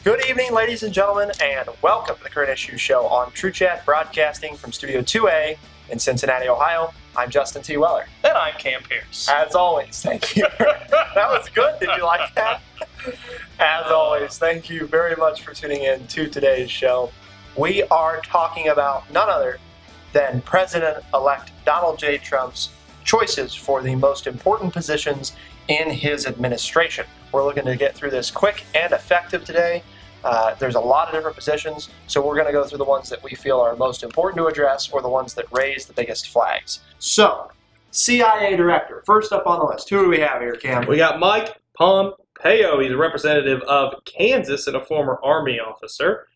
Good evening, ladies and gentlemen, and welcome to the Current Issues Show on TrueChat, broadcasting from Studio 2A in Cincinnati, Ohio. I'm Justin T. Weller. And I'm Cam Pierce. As always, thank you. That was good. Did you like that? As always, thank you very much for tuning in to today's show. We are talking about none other than President-elect Donald J. Trump's choices for the most important positions in his administration. We're looking to get through this quick and effective today. There's a lot of different positions, so we're going to go through the ones that we feel are most important to address or the ones that raise the biggest flags. So, CIA Director, first up on the list. Who do we have here, Cam? We got Mike Pompeo. He's a representative of Kansas and a former Army officer.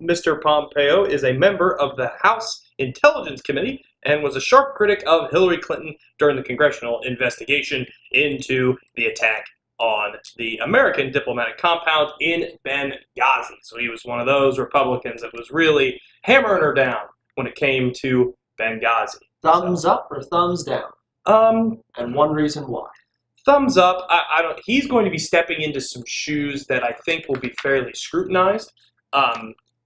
Mr. Pompeo is a member of the House Intelligence Committee and was a sharp critic of Hillary Clinton during the congressional investigation into the attack on the American diplomatic compound in Benghazi. So he was one of those Republicans that was really hammering her down when it came to Benghazi. Thumbs up or thumbs down? And one reason why. Thumbs up. He's going to be stepping into some shoes that I think will be fairly scrutinized.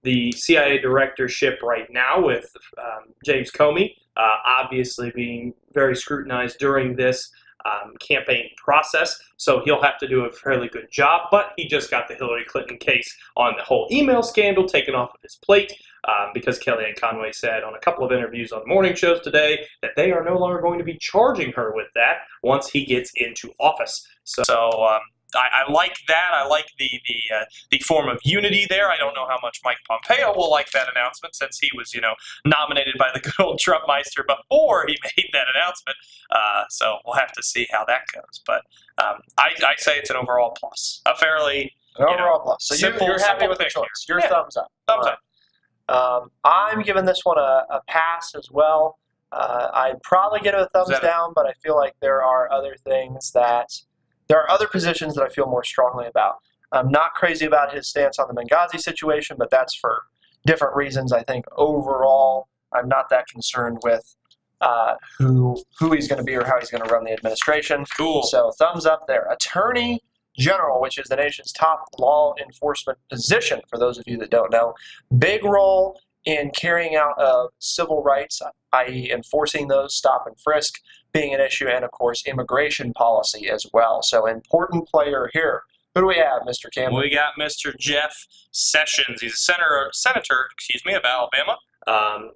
The CIA directorship right now with James Comey obviously being very scrutinized during this campaign process, so he'll have to do a fairly good job, but he just got the Hillary Clinton case on the whole email scandal taken off of his plate because Kellyanne Conway said on a couple of interviews on morning shows today that they are no longer going to be charging her with that once he gets into office. So I like that. I like the form of unity there. I don't know how much Mike Pompeo will like that announcement since he was, nominated by the good old Trumpmeister before he made that announcement. So we'll have to see how that goes. But I say it's an overall plus. A fairly overall plus. So you're happy with the choice. Your thumbs up. Thumbs up. I'm giving this one a pass as well. I'd probably give it a thumbs down, but I feel like there are other positions that I feel more strongly about. I'm not crazy about his stance on the Benghazi situation, but that's for different reasons. I think overall, I'm not that concerned with who he's going to be or how he's going to run the administration. Cool. So thumbs up there. Attorney General, which is the nation's top law enforcement position, for those of you that don't know. Big role in carrying out of civil rights, i.e. enforcing those, stop and frisk being an issue, and of course immigration policy as well. So important player here. Who do we have, Mr. Campbell? We got Mr. Jeff Sessions. He's a senator, of Alabama.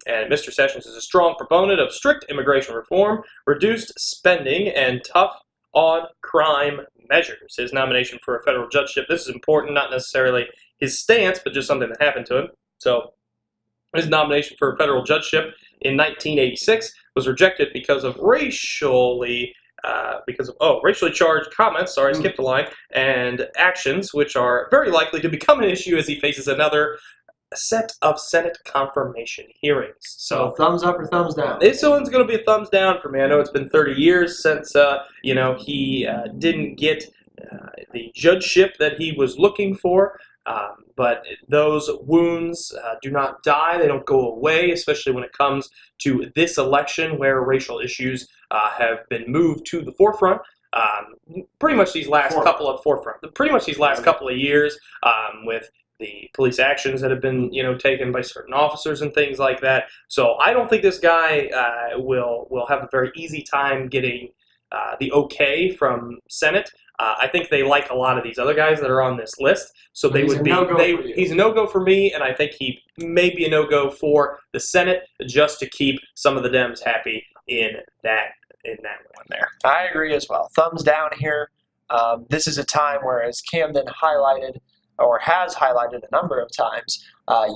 And Mr. Sessions is a strong proponent of strict immigration reform, reduced spending, and tough on crime measures. His nomination for a federal judgeship, this is important, not necessarily his stance, but just something that happened to him. So his nomination for a federal judgeship in 1986 was rejected because of racially charged comments, skipped a line, and actions which are very likely to become an issue as he faces another set of Senate confirmation hearings. So thumbs up or thumbs down? This one's going to be a thumbs down for me. I know it's been 30 years since he didn't get the judgeship that he was looking for. But those wounds do not die. They don't go away, especially when it comes to this election where racial issues have been moved to the forefront. Pretty much these last couple of years with the police actions that have been, taken by certain officers and things like that. So I don't think this guy will have a very easy time getting the okay from Senate. I think they like a lot of these other guys that are on this list, so they would be. He's a no-go for me, and I think he may be a no-go for the Senate just to keep some of the Dems happy in that one there. I agree as well. Thumbs down here. This is a time where, as Camden highlighted, or has highlighted a number of times,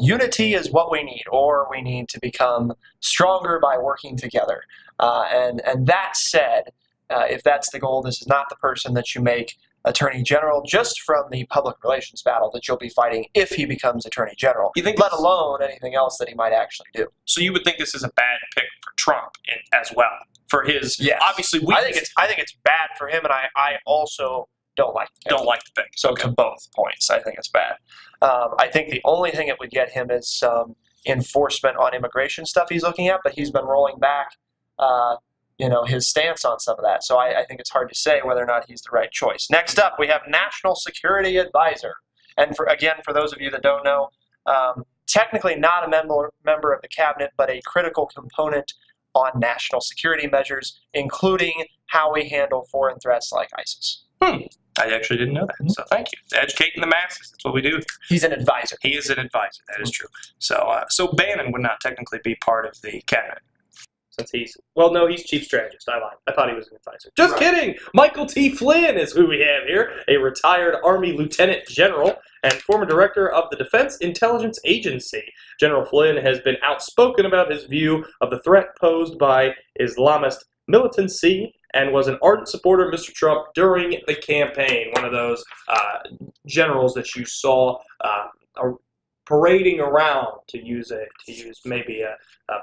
unity is what we need, or we need to become stronger by working together. And that said, if that's the goal, this is not the person that you make Attorney General just from the public relations battle that you'll be fighting if he becomes Attorney General, let alone anything else that he might actually do. So you would think this is a bad pick for Trump as well? For his, obviously, I think it's bad for him, and I also don't like the pick. So to both points, I think it's bad. I think the only thing it would get him is some enforcement on immigration stuff he's looking at, but he's been rolling back his stance on some of that. So I think it's hard to say whether or not he's the right choice. Next up, we have National Security Advisor. And for those of you that don't know, technically not a member of the cabinet, but a critical component on national security measures, including how we handle foreign threats like ISIS. I actually didn't know that, so thank you. Educating the masses, that's what we do. He's an advisor. He is an advisor, that is true. So Bannon would not technically be part of the cabinet. Since he's chief strategist. I lied. I thought he was an advisor. Just kidding! Michael T. Flynn is who we have here, a retired Army Lieutenant General and former director of the Defense Intelligence Agency. General Flynn has been outspoken about his view of the threat posed by Islamist militancy and was an ardent supporter of Mr. Trump during the campaign. One of those generals that you saw parading around, to use maybe a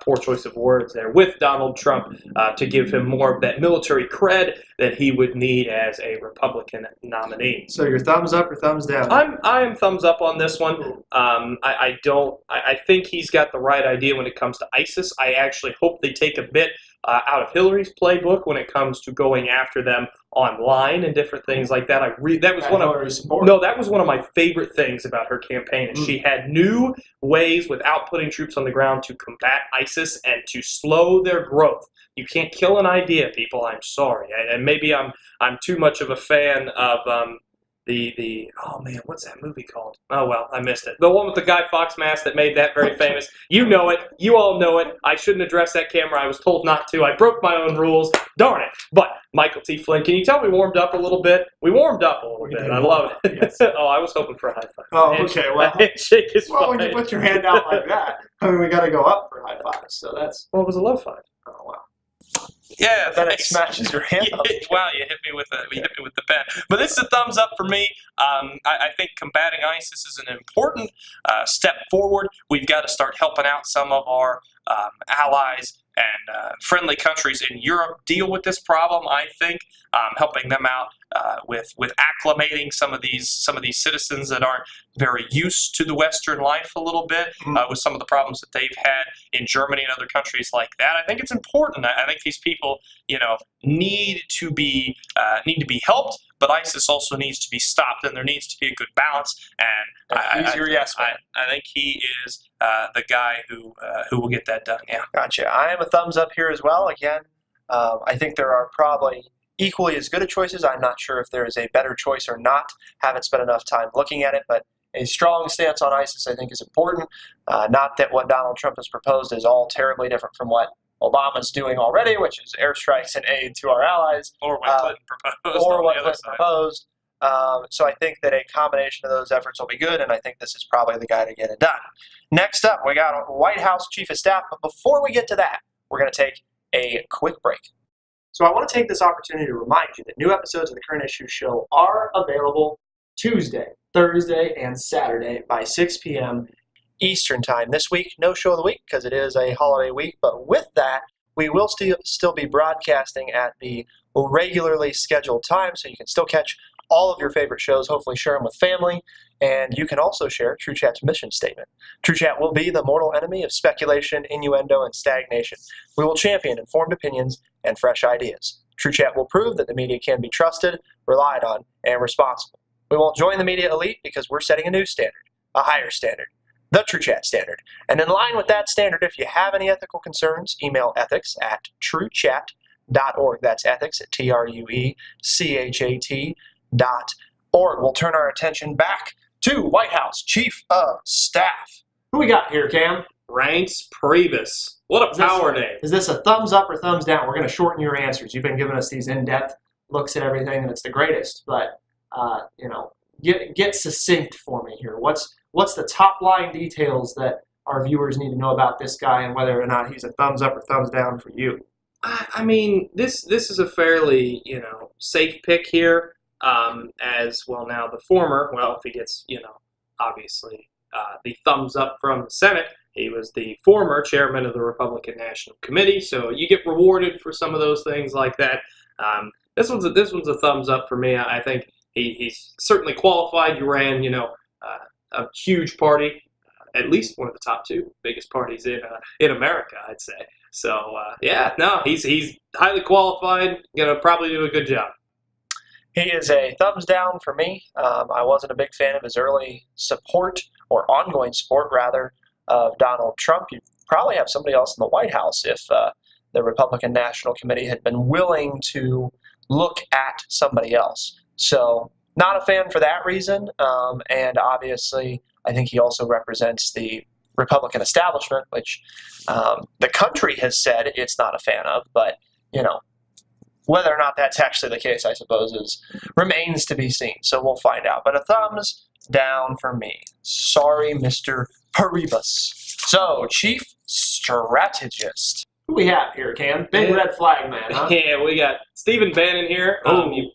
poor choice of words there, with Donald Trump to give him more of that military cred that he would need as a Republican nominee. So you're thumbs up or thumbs down? I am thumbs up on this one. I think he's got the right idea when it comes to ISIS. I actually hope they take a bit out of Hillary's playbook when it comes to going after them online and different things like that. That was one of my favorite things about her campaign. Is she had new ways without putting troops on the ground to combat ISIS and to slow their growth. You can't kill an idea, people. I'm sorry, and maybe I'm too much of a fan of the oh man, what's that movie called? Oh well, I missed it. The one with the Guy Fawkes mask that made that very famous. You know it. You all know it. I shouldn't address that camera. I was told not to. I broke my own rules. Darn it. But Michael T. Flynn, can you tell we warmed up a little bit? We warmed up a little bit. I love it. Yes. Oh, I was hoping for a high five. Oh, okay. Well, handshake is fine. When you put your hand out like that, I mean, we got to go up for high fives. So that's. Well, it was a low five. Oh wow. Yeah, then it smashes your hand up. Wow, you hit me with the pen. But this is a thumbs up for me. I think combating ISIS is an important step forward. We've got to start helping out some of our allies and friendly countries in Europe deal with this problem. I think helping them out with acclimating some of these citizens that aren't very used to the Western life a little bit, with some of the problems that they've had in Germany and other countries like that. I think it's important. I think these people, need to be helped, but ISIS also needs to be stopped, and there needs to be a good balance. And I think he is the guy who will get that done. Yeah, gotcha. I am a thumbs up here as well. Again, I think there are probably equally as good of choices. I'm not sure if there is a better choice or not. Haven't spent enough time looking at it, but a strong stance on ISIS I think is important. Not that what Donald Trump has proposed is all terribly different from what Obama's doing already, which is airstrikes and aid to our allies. Or what Clinton proposed. So I think that a combination of those efforts will be good, and I think this is probably the guy to get it done. Next up, we got White House Chief of Staff, but before we get to that, we're going to take a quick break. So I want to take this opportunity to remind you that new episodes of the Current Issues Show are available Tuesday, Thursday, and Saturday by 6 p.m. Eastern Time. This week, no show of the week because it is a holiday week, but with that, we will still be broadcasting at the regularly scheduled time, so you can still catch all of your favorite shows, hopefully share them with family, and you can also share TrueChat's mission statement. TrueChat will be the mortal enemy of speculation, innuendo, and stagnation. We will champion informed opinions and fresh ideas. TrueChat will prove that the media can be trusted, relied on, and responsible. We won't join the media elite because we're setting a new standard, a higher standard, the TrueChat standard. And in line with that standard, if you have any ethical concerns, email ethics@truechat.org. That's ethics at TRUECHAT.org. We'll turn our attention back to White House Chief of Staff. Who we got here, Cam? Reince Priebus. What a power name. Is this a thumbs up or thumbs down? We're going to shorten your answers. You've been giving us these in-depth looks at everything, and it's the greatest. But, get succinct for me here. What's the top line details that our viewers need to know about this guy and whether or not he's a thumbs up or thumbs down for you? I mean, this is a fairly, safe pick here. As well now the former, if he gets, obviously the thumbs up from the Senate, he was the former chairman of the Republican National Committee, so you get rewarded for some of those things like that. This one's a thumbs up for me. I think he's certainly qualified. You ran, a huge party, at least one of the top two biggest parties in America, I'd say. So he's highly qualified. Gonna probably do a good job. He is a thumbs down for me. I wasn't a big fan of his early support, or ongoing support, rather, of Donald Trump. You'd probably have somebody else in the White House if the Republican National Committee had been willing to look at somebody else. So, not a fan for that reason. And obviously, I think he also represents the Republican establishment, which the country has said it's not a fan of. But, whether or not that's actually the case, I suppose, remains to be seen. So we'll find out. But a thumbs down for me. Sorry, Mr. Paribas. So, Chief Strategist. Who we have here, Cam? Big red flag man, huh? Yeah, we got Stephen Bannon here.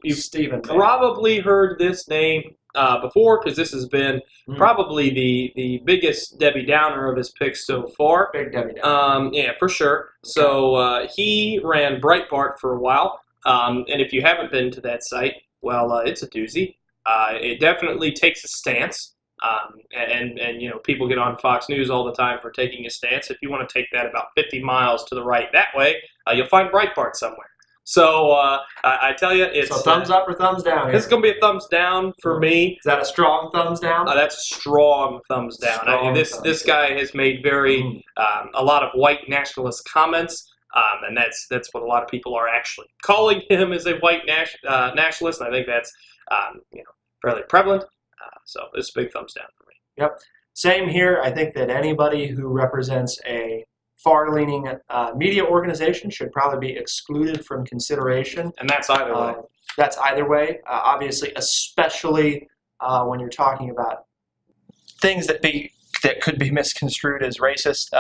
You've Stephen probably heard this name before, because this has been probably the biggest Debbie Downer of his picks so far. Big Debbie Downer. Yeah, for sure. Okay. So he ran Breitbart for a while, and if you haven't been to that site, well, it's a doozy. It definitely takes a stance. And people get on Fox News all the time for taking a stance. If you want to take that about 50 miles to the right that way, you'll find Breitbart somewhere. So I tell you, it's so thumbs up or thumbs down. It's going to be a thumbs down for me. Is that a strong thumbs down? That's a strong thumbs down. This guy has made a lot of white nationalist comments, and that's what a lot of people are actually calling him, as a white nationalist. And I think that's fairly prevalent. So it's a big thumbs down for me. Yep. Same here. I think that anybody who represents a far-leaning media organization should probably be excluded from consideration. And that's either way. That's either way. Obviously, especially when you're talking about things that could be misconstrued as racist,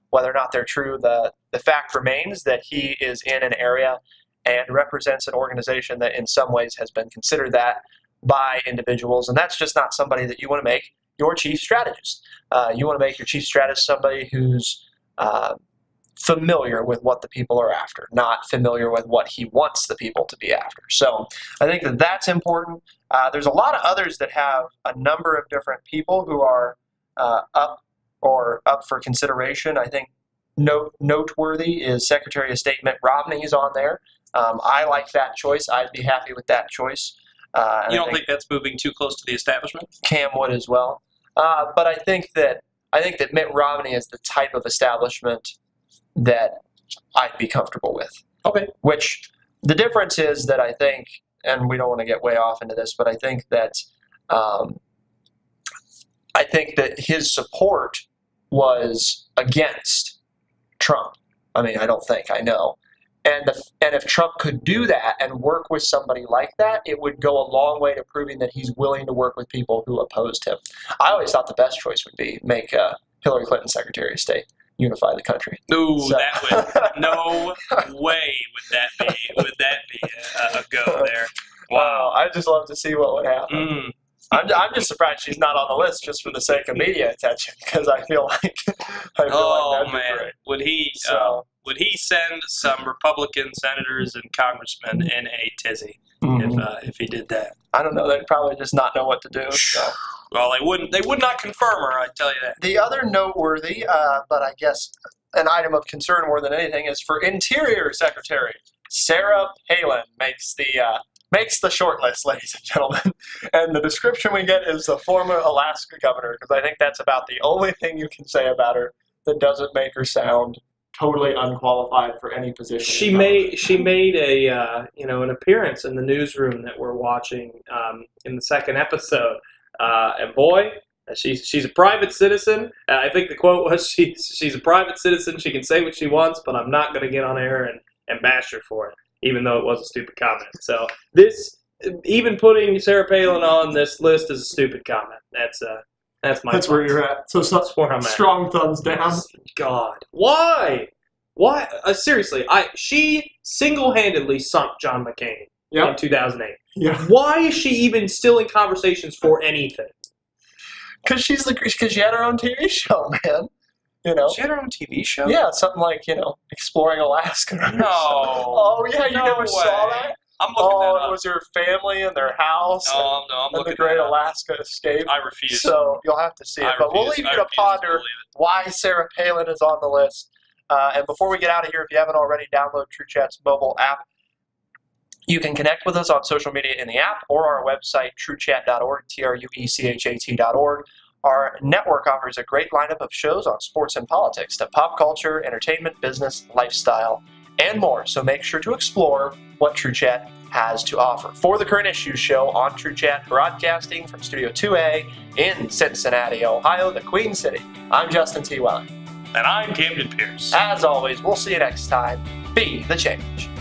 whether or not they're true. The fact remains that he is in an area and represents an organization that in some ways has been considered that by individuals, and that's just not somebody that you want to make your chief strategist. You want to make your chief strategist somebody who's familiar with what the people are after, not familiar with what he wants the people to be after. So I think that that's important. There's a lot of others that have a number of different people who are up for consideration. I think noteworthy is Secretary of State Mitt Romney is on there. I like that choice. I'd be happy with that choice. You don't think that's moving too close to the establishment? Cam would as well. But I think that Mitt Romney is the type of establishment that I'd be comfortable with. Okay. Which the difference is that I think, and we don't want to get way off into this, but I think that his support was against Trump. I mean, I know. And if Trump could do that and work with somebody like that, it would go a long way to proving that he's willing to work with people who opposed him. I always thought the best choice would be make Hillary Clinton Secretary of State, unify the country. Ooh, so. That would no way would that be a go there. Wow, I'd just love to see what would happen. I'm just surprised she's not on the list just for the sake of media attention, because I feel like that'd be great. Would he send some Republican senators and congressmen in a tizzy if he did that? I don't know. They'd probably just not know what to do. So. Well, they would not confirm her, I tell you that. The other noteworthy, but I guess an item of concern more than anything, is for Interior Secretary Sarah Palin makes the short list, ladies and gentlemen. And the description we get is the former Alaska governor, because I think that's about the only thing you can say about her that doesn't make her sound totally unqualified for any position. She made a an appearance in the newsroom that we're watching in the second episode, and boy, she's a private citizen. I think the quote was she's a private citizen. She can say what she wants, but I'm not going to get on air and bash her for it, even though it was a stupid comment. So even putting Sarah Palin on this list is a stupid comment. That's where you're at. So that's where I'm at. Strong thumbs down. God, why? Seriously, she single-handedly sunk John McCain in 2008. Yeah. Why is she even still in conversations for anything? Because she had her own TV show, man. She had her own TV show? Yeah, something like, Exploring Alaska. No. Oh, yeah, you never saw that? I'm looking that up. It was her family and their house. I'm looking and the Great Alaska Escape. I refuse. So you'll have to see it. But we'll leave you to ponder why Sarah Palin is on the list. And before we get out of here, if you haven't already, download TrueChat's mobile app. You can connect with us on social media in the app or our website, truechat.org, truechat.org. Our network offers a great lineup of shows on sports and politics, to pop culture, entertainment, business, lifestyle, and more. So make sure to explore what TrueChat has to offer. For the Current Issues Show on TrueChat, broadcasting from Studio 2A in Cincinnati, Ohio, the Queen City, I'm Justin T. Welling. And I'm Camden Pierce. As always, we'll see you next time. Be the change.